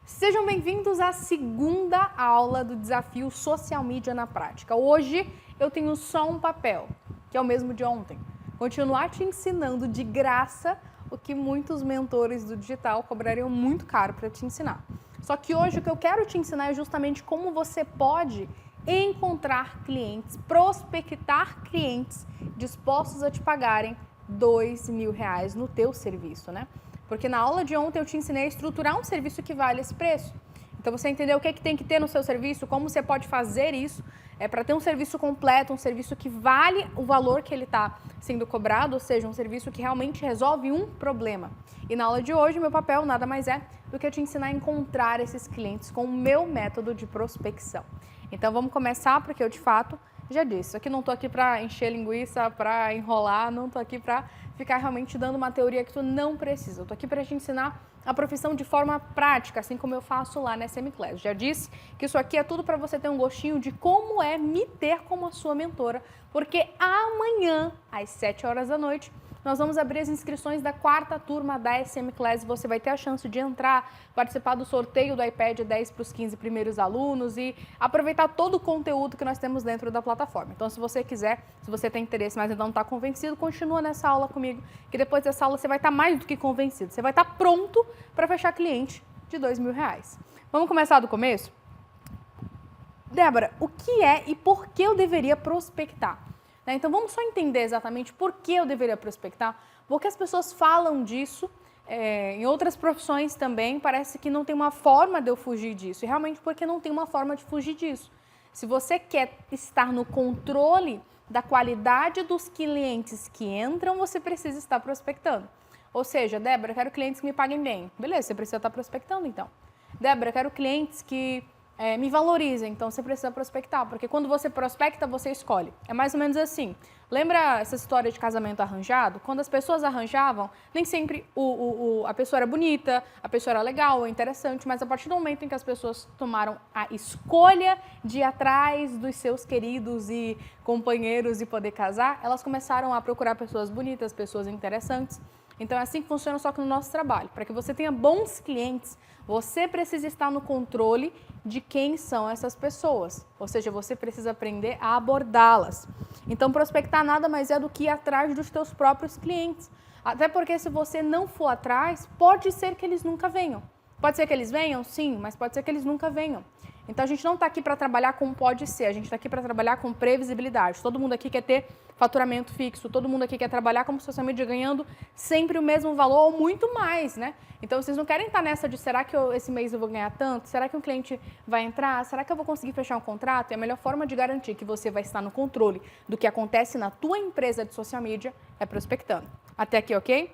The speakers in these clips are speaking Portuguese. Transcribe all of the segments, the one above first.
Sejam bem-vindos à segunda aula do Desafio Social Media na Prática. Hoje eu tenho só um papel, que é o mesmo de ontem. Continuar te ensinando de graça o que muitos mentores do digital cobrariam muito caro para te ensinar. Só que hoje o que eu quero te ensinar é justamente como você pode encontrar clientes, prospectar clientes dispostos a te pagarem R$2.000 no teu serviço, né? Porque na aula de ontem eu te ensinei a estruturar um serviço que vale esse preço. Então você entendeu o que tem que ter no seu serviço, como você pode fazer isso para ter um serviço completo, um serviço que vale o valor que ele está sendo cobrado, ou seja, um serviço que realmente resolve um problema. E na aula de hoje, meu papel nada mais é do que eu te ensinar a encontrar esses clientes com o meu método de prospecção. Então vamos começar, porque eu de fato já disse, aqui não estou aqui para encher linguiça, para enrolar, não estou aqui para ficar realmente dando uma teoria que tu não precisa. Eu estou aqui para te ensinar a profissão de forma prática, assim como eu faço lá na SM Class. Já disse que isso aqui é tudo para você ter um gostinho de como é me ter como a sua mentora, porque amanhã, às 7 horas da noite, nós vamos abrir as inscrições da 4ª turma da SM Class. Você vai ter a chance de entrar, participar do sorteio do iPad 10 para os 15 primeiros alunos e aproveitar todo o conteúdo que nós temos dentro da plataforma. Então, se você quiser, se você tem interesse, mas ainda não está convencido, continua nessa aula comigo, que depois dessa aula você vai estar mais do que convencido. Você vai estar pronto para fechar cliente de R$2.000. Vamos começar do começo? Débora, o que é e por que eu deveria prospectar? Então vamos só entender exatamente por que eu deveria prospectar, porque as pessoas falam disso, em outras profissões também, parece que não tem uma forma de eu fugir disso, e realmente porque não tem uma forma de fugir disso. Se você quer estar no controle da qualidade dos clientes que entram, você precisa estar prospectando. Ou seja, Débora, eu quero clientes que me paguem bem. Beleza, você precisa estar prospectando então. Débora, eu quero clientes que me valorizem, então você precisa prospectar, porque quando você prospecta, você escolhe. É mais ou menos assim. Lembra essa história de casamento arranjado? Quando as pessoas arranjavam, nem sempre a pessoa era bonita, a pessoa era legal, interessante, mas a partir do momento em que as pessoas tomaram a escolha de ir atrás dos seus queridos e companheiros e poder casar, elas começaram a procurar pessoas bonitas, pessoas interessantes. Então é assim que funciona, só que no nosso trabalho. Para que você tenha bons clientes, você precisa estar no controle de quem são essas pessoas. Ou seja, você precisa aprender a abordá-las. Então prospectar nada mais é do que ir atrás dos teus próprios clientes. Até porque se você não for atrás, pode ser que eles nunca venham. Pode ser que eles venham? Sim, mas pode ser que eles nunca venham. Então a gente não está aqui para trabalhar com pode ser, a gente está aqui para trabalhar com previsibilidade. Todo mundo aqui quer ter faturamento fixo, todo mundo aqui quer trabalhar como social media ganhando sempre o mesmo valor ou muito mais, né? Então vocês não querem estar nessa de será que esse mês eu vou ganhar tanto? Será que um cliente vai entrar? Será que eu vou conseguir fechar um contrato? E a melhor forma de garantir que você vai estar no controle do que acontece na tua empresa de social media é prospectando. Até aqui, ok?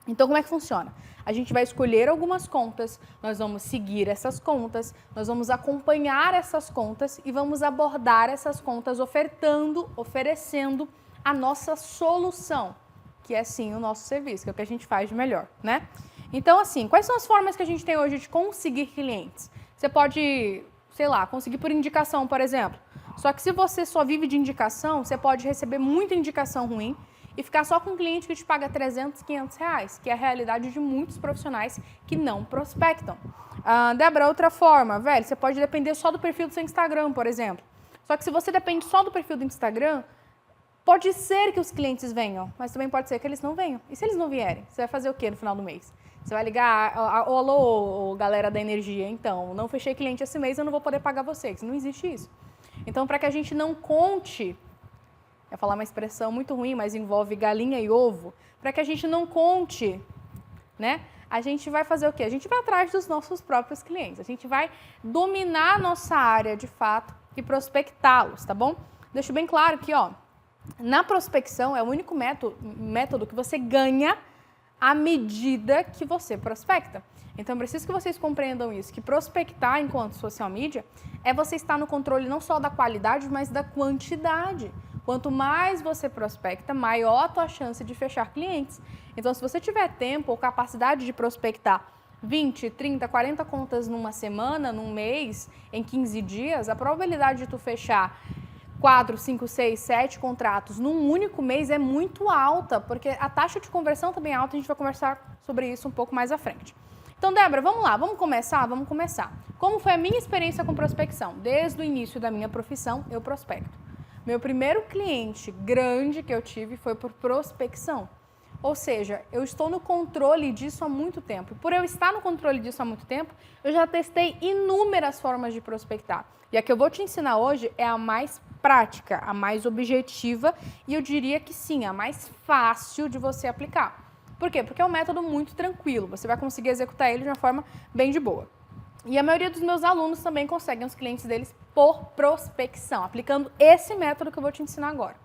Então, como é que funciona? A gente vai escolher algumas contas, nós vamos seguir essas contas, nós vamos acompanhar essas contas e vamos abordar essas contas oferecendo a nossa solução, que é sim o nosso serviço, que é o que a gente faz de melhor, né? Então, assim, quais são as formas que a gente tem hoje de conseguir clientes? Você pode, sei lá, conseguir por indicação, por exemplo. Só que se você só vive de indicação, você pode receber muita indicação ruim e ficar só com um cliente que te paga R$300, R$500, que é a realidade de muitos profissionais que não prospectam. Débora, outra forma, velho, você pode depender só do perfil do seu Instagram, por exemplo. Só que se você depende só do perfil do Instagram, pode ser que os clientes venham, mas também pode ser que eles não venham. E se eles não vierem, você vai fazer o quê no final do mês? Você vai ligar, alô, galera da energia, então, não fechei cliente esse mês, eu não vou poder pagar vocês. Não existe isso. Então, para que a gente não conte, eu falar uma expressão muito ruim, mas envolve galinha e ovo, para que a gente não conte, né? A gente vai fazer o quê? A gente vai atrás dos nossos próprios clientes, a gente vai dominar a nossa área de fato e prospectá-los, tá bom? Deixo bem claro que, ó, na prospecção é o único método que você ganha à medida que você prospecta. Então, eu preciso que vocês compreendam isso, que prospectar enquanto social media é você estar no controle não só da qualidade, mas da quantidade. Quanto mais você prospecta, maior a tua chance de fechar clientes. Então, se você tiver tempo ou capacidade de prospectar 20, 30, 40 contas numa semana, num mês, em 15 dias, a probabilidade de tu fechar 4, 5, 6, 7 contratos num único mês é muito alta, porque a taxa de conversão também é alta, a gente vai conversar sobre isso um pouco mais à frente. Então, Débora, vamos lá, vamos começar? Vamos começar. Como foi a minha experiência com prospecção? Desde o início da minha profissão, eu prospecto. Meu primeiro cliente grande que eu tive foi por prospecção. Ou seja, eu estou no controle disso há muito tempo. E por eu estar no controle disso há muito tempo, eu já testei inúmeras formas de prospectar. E a que eu vou te ensinar hoje é a mais prática, a mais objetiva e eu diria que sim, a mais fácil de você aplicar. Por quê? Porque é um método muito tranquilo, você vai conseguir executar ele de uma forma bem de boa. E a maioria dos meus alunos também conseguem os clientes deles por prospecção, aplicando esse método que eu vou te ensinar agora.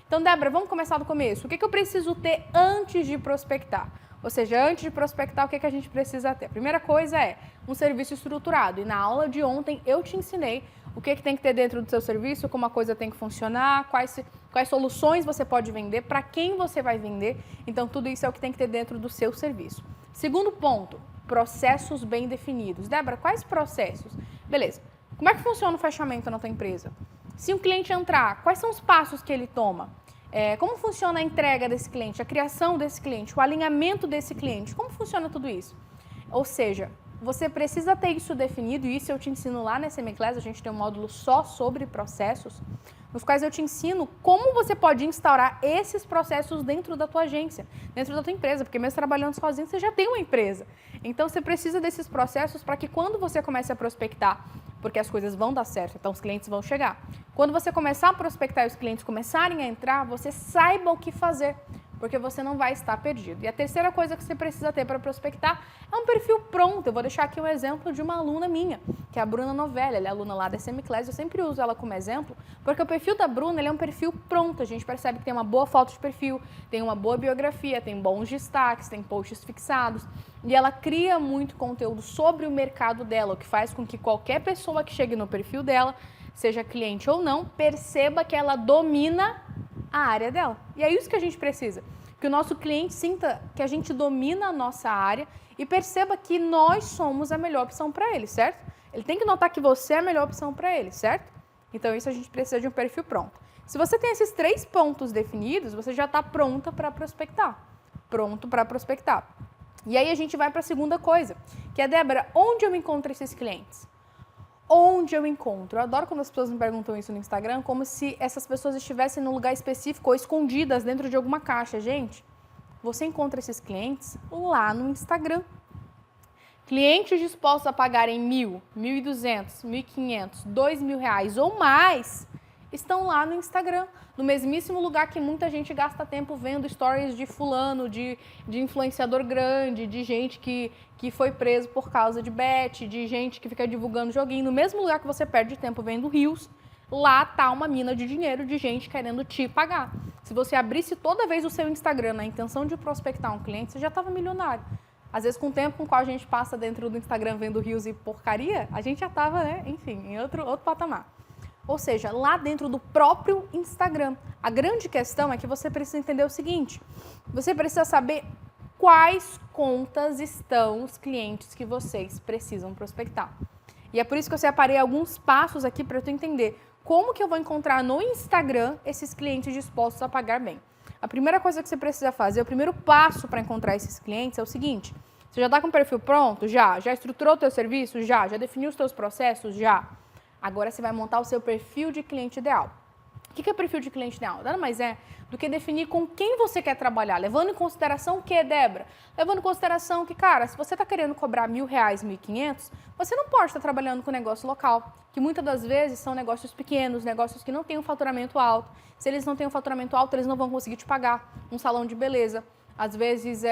Então, Débora, vamos começar do começo. O que eu preciso ter antes de prospectar? Ou seja, antes de prospectar, o que a gente precisa ter? A primeira coisa é um serviço estruturado. E na aula de ontem eu te ensinei o que tem que ter dentro do seu serviço, como a coisa tem que funcionar, quais soluções você pode vender, para quem você vai vender. Então, tudo isso é o que tem que ter dentro do seu serviço. Segundo ponto, processos bem definidos. Débora, quais processos? Beleza. Como é que funciona o fechamento na tua empresa? Se um cliente entrar, quais são os passos que ele toma? Como funciona a entrega desse cliente, a criação desse cliente, o alinhamento desse cliente? Como funciona tudo isso? Ou seja, você precisa ter isso definido, e isso eu te ensino lá na Semiclass, a gente tem um módulo só sobre processos, nos quais eu te ensino como você pode instaurar esses processos dentro da tua agência, dentro da tua empresa, porque mesmo trabalhando sozinho, você já tem uma empresa. Então, você precisa desses processos para que quando você comece a prospectar, porque as coisas vão dar certo, então os clientes vão chegar. Quando você começar a prospectar e os clientes começarem a entrar, você saiba o que fazer, porque você não vai estar perdido. E a terceira coisa que você precisa ter para prospectar é um perfil pronto. Eu vou deixar aqui um exemplo de uma aluna minha, que é a Bruna Novelli, ela é aluna lá da Semiclass, eu sempre uso ela como exemplo, porque o perfil da Bruna ele é um perfil pronto, a gente percebe que tem uma boa foto de perfil, tem uma boa biografia, tem bons destaques, tem posts fixados, e ela cria muito conteúdo sobre o mercado dela, o que faz com que qualquer pessoa que chegue no perfil dela, seja cliente ou não, perceba que ela domina a área dela. E é isso que a gente precisa, que o nosso cliente sinta que a gente domina a nossa área e perceba que nós somos a melhor opção para ele, certo? Ele tem que notar que você é a melhor opção para ele, certo? Então isso a gente precisa de um perfil pronto. Se você tem esses 3 pontos definidos, você já está pronta para prospectar. Pronto para prospectar. E aí a gente vai para a segunda coisa, que é, Débora, onde eu encontro esses clientes? Onde eu encontro? Eu adoro quando as pessoas me perguntam isso no Instagram, como se essas pessoas estivessem num lugar específico ou escondidas dentro de alguma caixa. Gente, você encontra esses clientes lá no Instagram. Clientes dispostos a pagarem R$1.000, R$1.200, R$1.500, R$2.000 ou mais estão lá no Instagram, no mesmíssimo lugar que muita gente gasta tempo vendo stories de fulano, de influenciador grande, de gente que foi preso por causa de bet, de gente que fica divulgando joguinho. No mesmo lugar que você perde tempo vendo reels, lá tá uma mina de dinheiro de gente querendo te pagar. Se você abrisse toda vez o seu Instagram na intenção de prospectar um cliente, você já estava milionário. Às vezes, com o tempo com o qual a gente passa dentro do Instagram vendo reels e porcaria, a gente já estava, né, enfim, em outro patamar. Ou seja, lá dentro do próprio Instagram. A grande questão é que você precisa entender o seguinte, você precisa saber quais contas estão os clientes que vocês precisam prospectar. E é por isso que eu separei alguns passos aqui para tu entender como que eu vou encontrar no Instagram esses clientes dispostos a pagar bem. A primeira coisa que você precisa fazer, o primeiro passo para encontrar esses clientes é o seguinte, você já está com o perfil pronto? Já estruturou o teu serviço? Já definiu os teus processos? Já. Agora você vai montar o seu perfil de cliente ideal. O que é perfil de cliente ideal? Nada mais é do que definir com quem você quer trabalhar, levando em consideração o que, Débora? Levando em consideração que, cara, se você está querendo cobrar R$1.000, R$1.500, você não pode estar trabalhando com negócio local, que muitas das vezes são negócios pequenos, negócios que não têm um faturamento alto. Se eles não têm um faturamento alto, eles não vão conseguir te pagar um salão de beleza. Às vezes,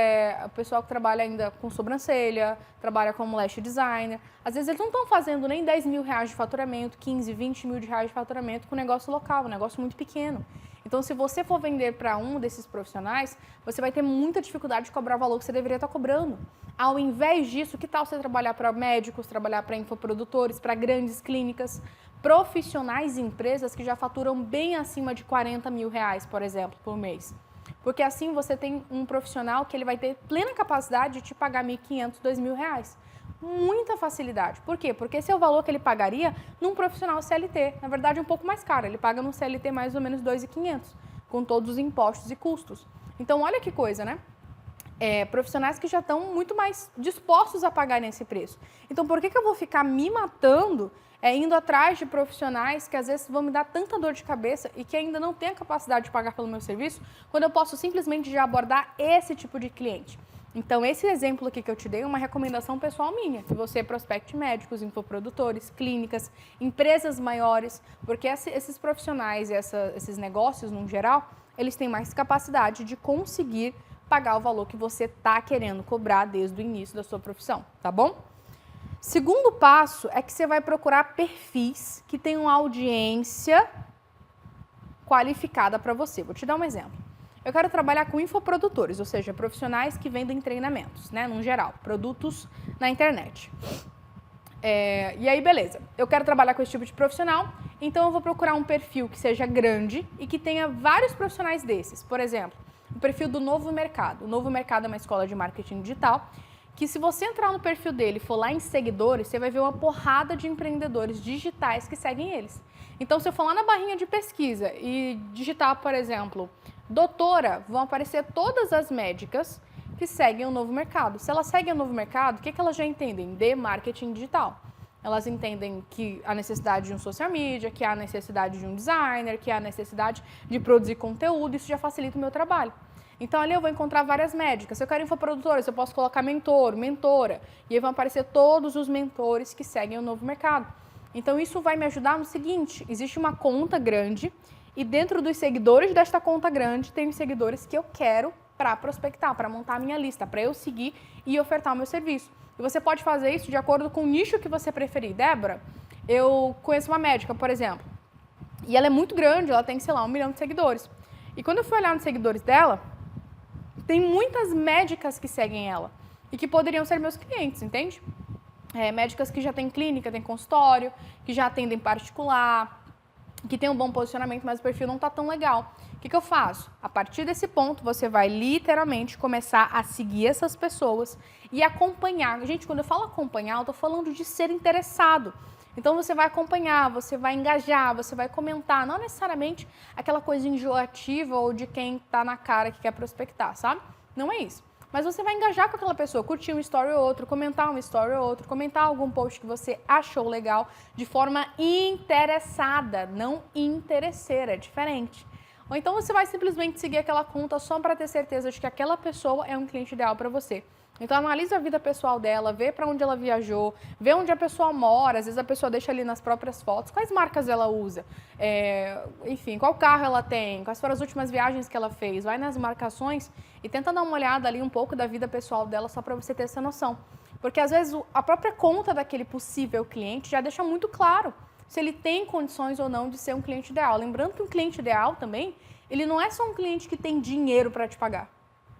o pessoal que trabalha ainda com sobrancelha, trabalha como lash designer, às vezes eles não estão fazendo nem R$10.000 de faturamento, 15, 20 mil de reais de faturamento com negócio local, um negócio muito pequeno. Então, se você for vender para um desses profissionais, você vai ter muita dificuldade de cobrar o valor que você deveria estar cobrando. Ao invés disso, que tal você trabalhar para médicos, trabalhar para infoprodutores, para grandes clínicas, profissionais e empresas que já faturam bem acima de R$40.000, por exemplo, por mês? Porque assim você tem um profissional que ele vai ter plena capacidade de te pagar R$1.500, R$2.000. Muita facilidade. Por quê? Porque esse é o valor que ele pagaria num profissional CLT. Na verdade, é um pouco mais caro. Ele paga num CLT mais ou menos R$2.500, com todos os impostos e custos. Então, olha que coisa, né? profissionais que já estão muito mais dispostos a pagar nesse preço. Então, por que eu vou ficar me matando, indo atrás de profissionais que às vezes vão me dar tanta dor de cabeça e que ainda não têm a capacidade de pagar pelo meu serviço, quando eu posso simplesmente já abordar esse tipo de cliente? Então, esse exemplo aqui que eu te dei é uma recomendação pessoal minha, que você prospecte médicos, infoprodutores, clínicas, empresas maiores, porque esses profissionais e esses negócios, no geral, eles têm mais capacidade de conseguir pagar o valor que você está querendo cobrar desde o início da sua profissão, tá bom? Segundo passo é que você vai procurar perfis que tenham audiência qualificada para você. Vou te dar um exemplo. Eu quero trabalhar com infoprodutores, ou seja, profissionais que vendem treinamentos, né, no geral, produtos na internet. E aí, beleza. Eu quero trabalhar com esse tipo de profissional, então eu vou procurar um perfil que seja grande e que tenha vários profissionais desses. Por exemplo, o perfil do Novo Mercado. O Novo Mercado é uma escola de marketing digital que, se você entrar no perfil dele e for lá em seguidores, você vai ver uma porrada de empreendedores digitais que seguem eles. Então, se eu for lá na barrinha de pesquisa e digitar, por exemplo, doutora, vão aparecer todas as médicas que seguem o Novo Mercado. Se elas seguem o Novo Mercado, o que elas já entendem? De marketing digital. Elas entendem que há necessidade de um social media, que há necessidade de um designer, que há necessidade de produzir conteúdo, isso já facilita o meu trabalho. Então, ali eu vou encontrar várias médicas. Se eu quero infoprodutoras, eu posso colocar mentor, mentora, e aí vão aparecer todos os mentores que seguem o Novo Mercado. Então, isso vai me ajudar no seguinte: existe uma conta grande e dentro dos seguidores desta conta grande tem os seguidores que eu quero para prospectar, para montar a minha lista, para eu seguir e ofertar o meu serviço. E você pode fazer isso de acordo com o nicho que você preferir. Débora, eu conheço uma médica, por exemplo, e ela é muito grande, ela tem, sei lá, 1 milhão de seguidores. E quando eu fui olhar nos seguidores dela, tem muitas médicas que seguem ela e que poderiam ser meus clientes, entende? Médicas que já têm clínica, têm consultório, que já atendem particular, que tem um bom posicionamento, mas o perfil não está tão legal. O que eu faço? A partir desse ponto, você vai literalmente começar a seguir essas pessoas e acompanhar. Gente, quando eu falo acompanhar, eu estou falando de ser interessado. Então, você vai acompanhar, você vai engajar, você vai comentar, não necessariamente aquela coisa enjoativa ou de quem está na cara que quer prospectar, sabe? Não é isso. Mas você vai engajar com aquela pessoa, curtir um story ou outro, comentar um story ou outro, comentar algum post que você achou legal de forma interessada, não interesseira, é diferente. Ou então você vai simplesmente seguir aquela conta só para ter certeza de que aquela pessoa é um cliente ideal para você. Então, analisa a vida pessoal dela, vê para onde ela viajou, vê onde a pessoa mora, às vezes a pessoa deixa ali nas próprias fotos, quais marcas ela usa, enfim, qual carro ela tem, quais foram as últimas viagens que ela fez, vai nas marcações e tenta dar uma olhada ali um pouco da vida pessoal dela só para você ter essa noção. Porque, às vezes, a própria conta daquele possível cliente já deixa muito claro se ele tem condições ou não de ser um cliente ideal. Lembrando que um cliente ideal também, ele não é só um cliente que tem dinheiro para te pagar,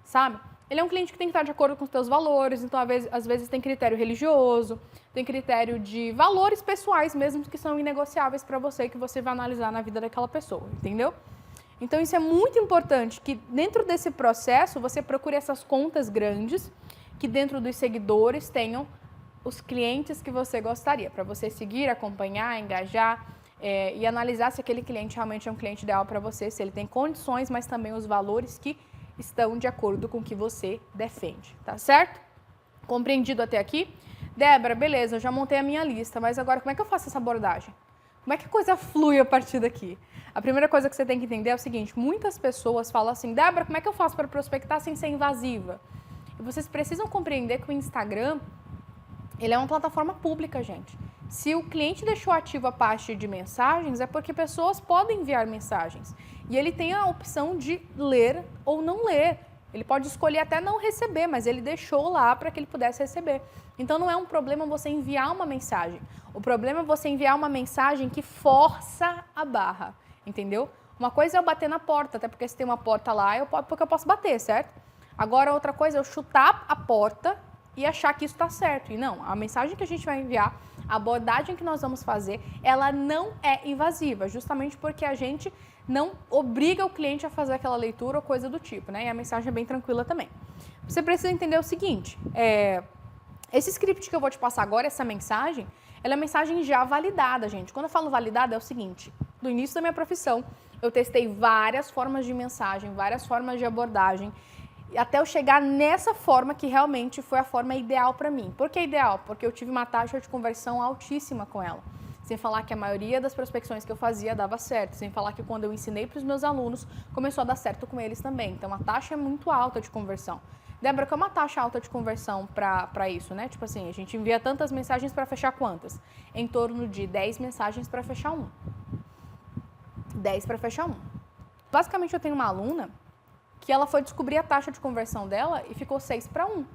sabe? Ele é um cliente que tem que estar de acordo com os teus valores, então às vezes tem critério religioso, tem critério de valores pessoais mesmo que são inegociáveis para você, que você vai analisar na vida daquela pessoa, entendeu? Então isso é muito importante, que dentro desse processo você procure essas contas grandes, que dentro dos seguidores tenham os clientes que você gostaria, para você seguir, acompanhar, engajar e analisar se aquele cliente realmente é um cliente ideal para você, se ele tem condições, mas também os valores que estão de acordo com o que você defende, tá certo? Compreendido até aqui? Débora, beleza, eu já montei a minha lista, mas agora como é que eu faço essa abordagem? Como é que a coisa flui a partir daqui? A primeira coisa que você tem que entender é o seguinte: muitas pessoas falam assim, Débora, como é que eu faço para prospectar sem ser invasiva? E vocês precisam compreender que o Instagram, ele é uma plataforma pública, gente. Se o cliente deixou ativo a parte de mensagens, é porque pessoas podem enviar mensagens. E ele tem a opção de ler ou não ler. Ele pode escolher até não receber, mas ele deixou lá para que ele pudesse receber. Então, não é um problema você enviar uma mensagem. O problema é você enviar uma mensagem que força a barra, entendeu? Uma coisa é eu bater na porta, até porque se tem uma porta lá, porque eu posso bater, certo? Agora, outra coisa é eu chutar a porta e achar que isso está certo. E não, a mensagem que a gente vai enviar, a abordagem que nós vamos fazer, ela não é invasiva, justamente porque a gente não obriga o cliente a fazer aquela leitura ou coisa do tipo, né? E a mensagem é bem tranquila também. Você precisa entender o seguinte, esse script que eu vou te passar agora, essa mensagem, ela é mensagem já validada, gente. Quando eu falo validada, é o seguinte: no início da minha profissão, eu testei várias formas de mensagem, várias formas de abordagem, até eu chegar nessa forma que realmente foi a forma ideal para mim. Por que ideal? Porque eu tive uma taxa de conversão altíssima com ela. Sem falar que a maioria das prospecções que eu fazia dava certo. Sem falar que quando eu ensinei para os meus alunos, começou a dar certo com eles também. Então, a taxa é muito alta de conversão. Débora, qual é uma taxa alta de conversão para isso, né? Tipo assim, a gente envia tantas mensagens para fechar quantas? Em torno de 10 mensagens para fechar um. 10 para fechar um. Basicamente, eu tenho uma aluna que ela foi descobrir a taxa de conversão dela e ficou 6 para 1.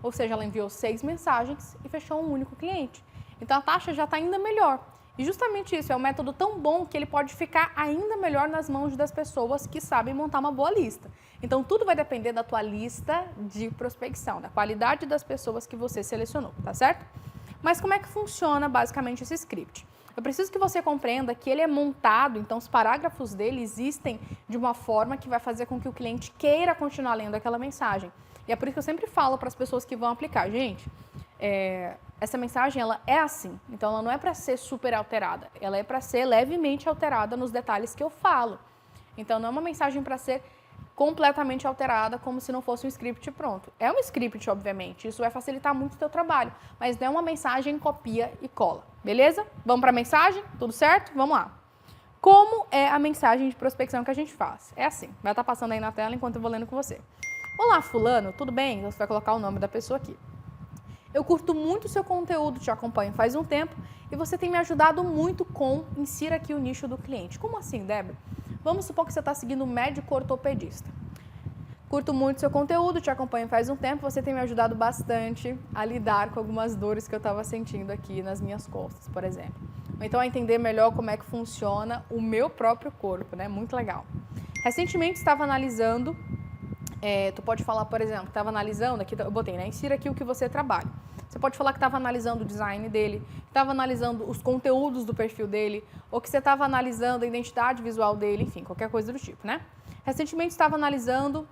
Ou seja, ela enviou 6 mensagens e fechou um único cliente. Então, a taxa já está ainda melhor. E justamente isso, é um método tão bom que ele pode ficar ainda melhor nas mãos das pessoas que sabem montar uma boa lista. Então, tudo vai depender da tua lista de prospecção, da qualidade das pessoas que você selecionou, tá certo? Mas como é que funciona basicamente esse script? Eu preciso que você compreenda que ele é montado, então os parágrafos dele existem de uma forma que vai fazer com que o cliente queira continuar lendo aquela mensagem. E é por isso que eu sempre falo para as pessoas que vão aplicar, gente, essa mensagem ela é assim, então ela não é para ser super alterada, ela é para ser levemente alterada nos detalhes que eu falo. Então não é uma mensagem para ser completamente alterada como se não fosse um script pronto. É um script, obviamente, isso vai facilitar muito o teu trabalho, mas não é uma mensagem copia e cola, beleza? Vamos para a mensagem? Tudo certo? Vamos lá. Como é a mensagem de prospecção que a gente faz? É assim, vai estar passando aí na tela enquanto eu vou lendo com você. Olá, fulano, tudo bem? Você vai colocar o nome da pessoa aqui. Eu curto muito o seu conteúdo, te acompanho faz um tempo e você tem me ajudado muito com insira aqui o nicho do cliente. Como assim, Débora? Vamos supor que você está seguindo um médico ortopedista. Curto muito o seu conteúdo, te acompanho faz um tempo, você tem me ajudado bastante a lidar com algumas dores que eu estava sentindo aqui nas minhas costas, por exemplo. Então, a entender melhor como é que funciona o meu próprio corpo, né? Muito legal. Recentemente estava analisando, tu pode falar, por exemplo, estava analisando, aqui eu botei, né? Insira aqui o que você trabalha. Você pode falar que estava analisando o design dele, que estava analisando os conteúdos do perfil dele, ou que você estava analisando a identidade visual dele, enfim, qualquer coisa do tipo, né? Recentemente estava analisando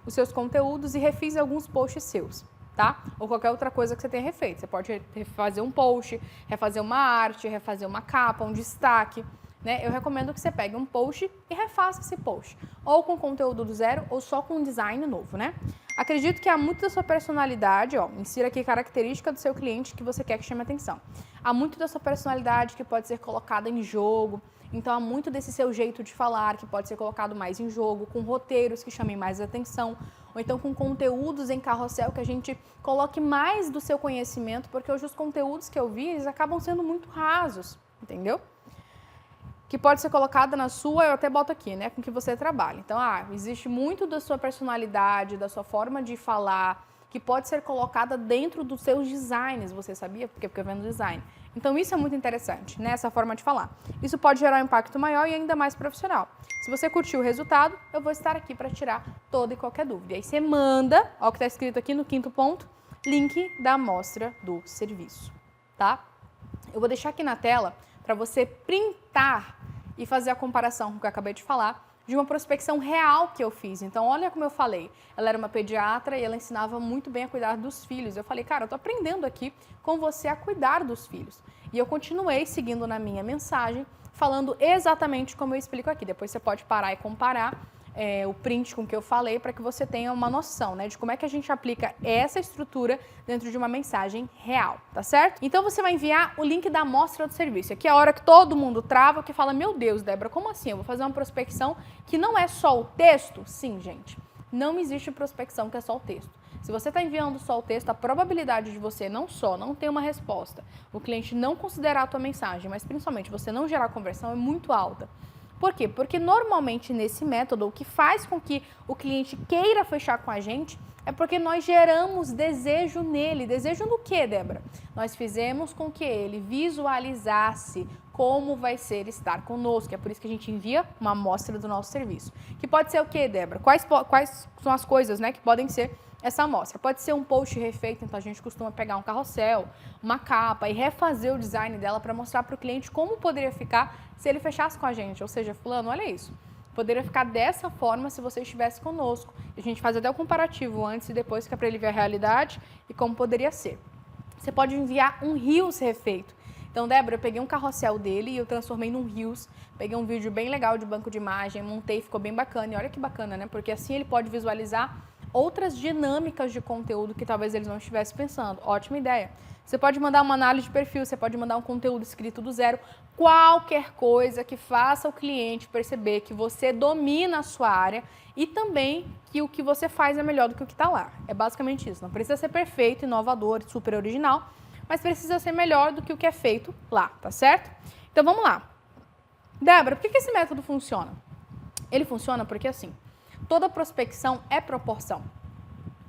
os seus conteúdos e refiz alguns posts seus, tá? Ou qualquer outra coisa que você tenha refeito. Você pode refazer um post, refazer uma arte, refazer uma capa, um destaque, né? Eu recomendo que você pegue um post e refaça esse post, ou com conteúdo do zero, ou só com um design novo, né? Acredito que há muito da sua personalidade, ó, insira aqui característica do seu cliente que você quer que chame atenção. Há muito da sua personalidade que pode ser colocada em jogo, então há muito desse seu jeito de falar que pode ser colocado mais em jogo, com roteiros que chamem mais atenção, ou então com conteúdos em carrossel que a gente coloque mais do seu conhecimento, porque hoje os conteúdos que eu vi, eles acabam sendo muito rasos, entendeu? Que pode ser colocada na sua, eu até boto aqui, né, com que você trabalha. Então, existe muito da sua personalidade, da sua forma de falar, que pode ser colocada dentro dos seus designs, você sabia? Porque eu vendo design. Então, isso é muito interessante, né, essa forma de falar. Isso pode gerar um impacto maior e ainda mais profissional. Se você curtiu o resultado, eu vou estar aqui para tirar toda e qualquer dúvida. E aí você manda, ó o que está escrito aqui no 5º ponto, link da amostra do serviço, tá? Eu vou deixar aqui na tela para você printar e fazer a comparação com o que eu acabei de falar, de uma prospecção real que eu fiz. Então, olha como eu falei, ela era uma pediatra e ela ensinava muito bem a cuidar dos filhos. Eu falei, cara, eu tô aprendendo aqui com você a cuidar dos filhos. E eu continuei seguindo na minha mensagem, falando exatamente como eu explico aqui. Depois você pode parar e comparar o print com o que eu falei para que você tenha uma noção, né, de como é que a gente aplica essa estrutura dentro de uma mensagem real, tá certo? Então você vai enviar o link da amostra do serviço. Aqui é a hora que todo mundo trava, que fala, meu Deus, Débora, como assim? Eu vou fazer uma prospecção que não é só o texto? Sim, gente, não existe prospecção que é só o texto. Se você está enviando só o texto, a probabilidade de você não ter uma resposta, o cliente não considerar a tua mensagem, mas principalmente você não gerar conversão é muito alta. Por quê? Porque normalmente nesse método, o que faz com que o cliente queira fechar com a gente é porque nós geramos desejo nele. Desejo no quê, Débora? Nós fizemos com que ele visualizasse como vai ser estar conosco. É por isso que a gente envia uma amostra do nosso serviço. Que pode ser o quê, Débora? Quais são as coisas, né, que podem ser essa amostra? Pode ser um post refeito, então a gente costuma pegar um carrossel, uma capa e refazer o design dela para mostrar para o cliente como poderia ficar se ele fechasse com a gente. Ou seja, fulano, olha isso, poderia ficar dessa forma se você estivesse conosco. A gente faz até o comparativo antes e depois, que é para ele ver a realidade e como poderia ser. Você pode enviar um Reels refeito. Então, Débora, eu peguei um carrossel dele e eu transformei num Reels, peguei um vídeo bem legal de banco de imagem, montei, ficou bem bacana. E olha que bacana, né? Porque assim ele pode visualizar outras dinâmicas de conteúdo que talvez eles não estivessem pensando. Ótima ideia. Você pode mandar uma análise de perfil, você pode mandar um conteúdo escrito do zero, qualquer coisa que faça o cliente perceber que você domina a sua área e também que o que você faz é melhor do que o que está lá. É basicamente isso. Não precisa ser perfeito, inovador, super original, mas precisa ser melhor do que o que é feito lá, tá certo? Então vamos lá. Débora, por que esse método funciona? Ele funciona porque assim, toda prospecção é proporção.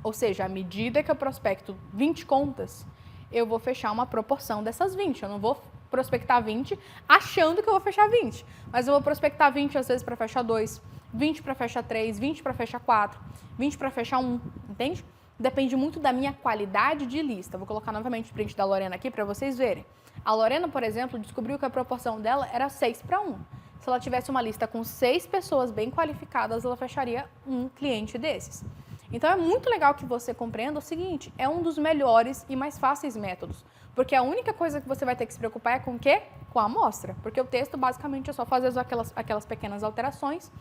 Ou seja, à medida que eu prospecto 20 contas, eu vou fechar uma proporção dessas 20. Eu não vou prospectar 20 achando que eu vou fechar 20. Mas eu vou prospectar 20 às vezes para fechar 2, 20 para fechar 3, 20 para fechar 4, 20 para fechar 1, entende? Depende muito da minha qualidade de lista. Vou colocar novamente o print da Lorena aqui para vocês verem. A Lorena, por exemplo, descobriu que a proporção dela era 6 para 1. Se ela tivesse uma lista com 6 pessoas bem qualificadas, ela fecharia um cliente desses. Então é muito legal que você compreenda o seguinte, é um dos melhores e mais fáceis métodos, porque a única coisa que você vai ter que se preocupar é com o quê? Com a amostra, porque o texto basicamente é só fazer aquelas pequenas alterações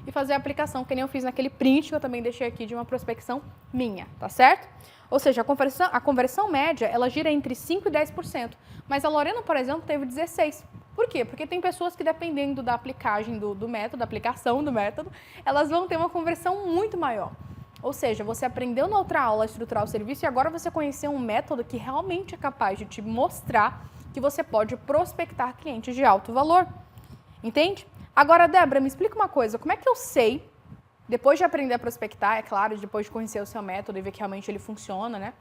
e fazer a aplicação, que nem eu fiz naquele print que eu também deixei aqui de uma prospecção minha, tá certo? Ou seja, a conversão média, ela gira entre 5% e 10%, mas a Lorena, por exemplo, teve 16%. Por quê? Porque tem pessoas que, dependendo da aplicagem do método, da aplicação do método, elas vão ter uma conversão muito maior. Ou seja, você aprendeu na outra aula a estruturar o serviço e agora você conheceu um método que realmente é capaz de te mostrar que você pode prospectar clientes de alto valor. Entende? Agora, Débora, me explica uma coisa. Como é que eu sei, depois de aprender a prospectar, é claro, depois de conhecer o seu método e ver que realmente ele funciona, né?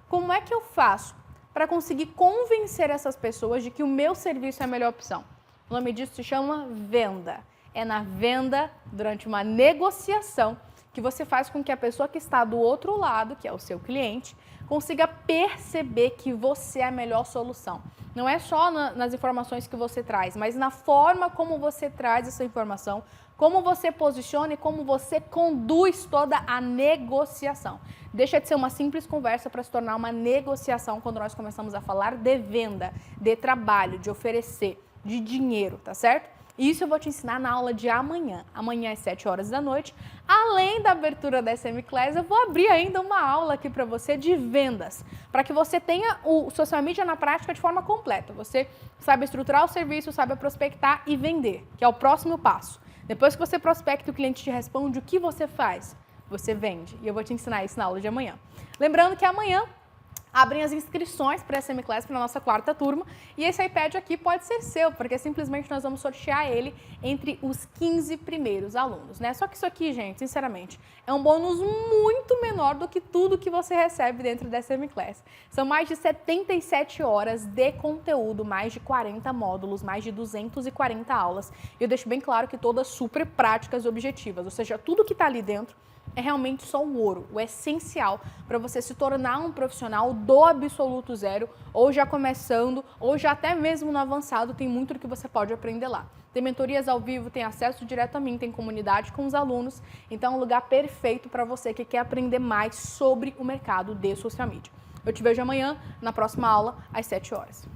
Como é que eu faço para conseguir convencer essas pessoas de que o meu serviço é a melhor opção? O nome disso se chama venda. É na venda, durante uma negociação, que você faz com que a pessoa que está do outro lado, que é o seu cliente, consiga perceber que você é a melhor solução. Não é só nas informações que você traz, mas na forma como você traz essa informação, como você posiciona e como você conduz toda a negociação. Deixa de ser uma simples conversa para se tornar uma negociação quando nós começamos a falar de venda, de trabalho, de oferecer, de dinheiro, tá certo? Isso eu vou te ensinar na aula de amanhã. Amanhã às 7 horas da noite. Além da abertura da SM Class, eu vou abrir ainda uma aula aqui para você de vendas, para que você tenha o social media na prática de forma completa. Você sabe estruturar o serviço, sabe prospectar e vender, que é o próximo passo. Depois que você prospecta e o cliente te responde, o que você faz? Você vende. E eu vou te ensinar isso na aula de amanhã. Lembrando que amanhã abrem as inscrições para a SM Class, para a nossa 4ª turma, e esse iPad aqui pode ser seu, porque simplesmente nós vamos sortear ele entre os 15 primeiros alunos, né? Só que isso aqui, gente, sinceramente, é um bônus muito menor do que tudo que você recebe dentro da SM Class. São mais de 77 horas de conteúdo, mais de 40 módulos, mais de 240 aulas, e eu deixo bem claro que todas super práticas e objetivas, ou seja, tudo que está ali dentro é realmente só o ouro, o essencial para você se tornar um profissional do absoluto zero, ou já começando, ou já até mesmo no avançado, tem muito do que você pode aprender lá. Tem mentorias ao vivo, tem acesso direto a mim, tem comunidade com os alunos, então é um lugar perfeito para você que quer aprender mais sobre o mercado de social media. Eu te vejo amanhã, na próxima aula, às 7 horas.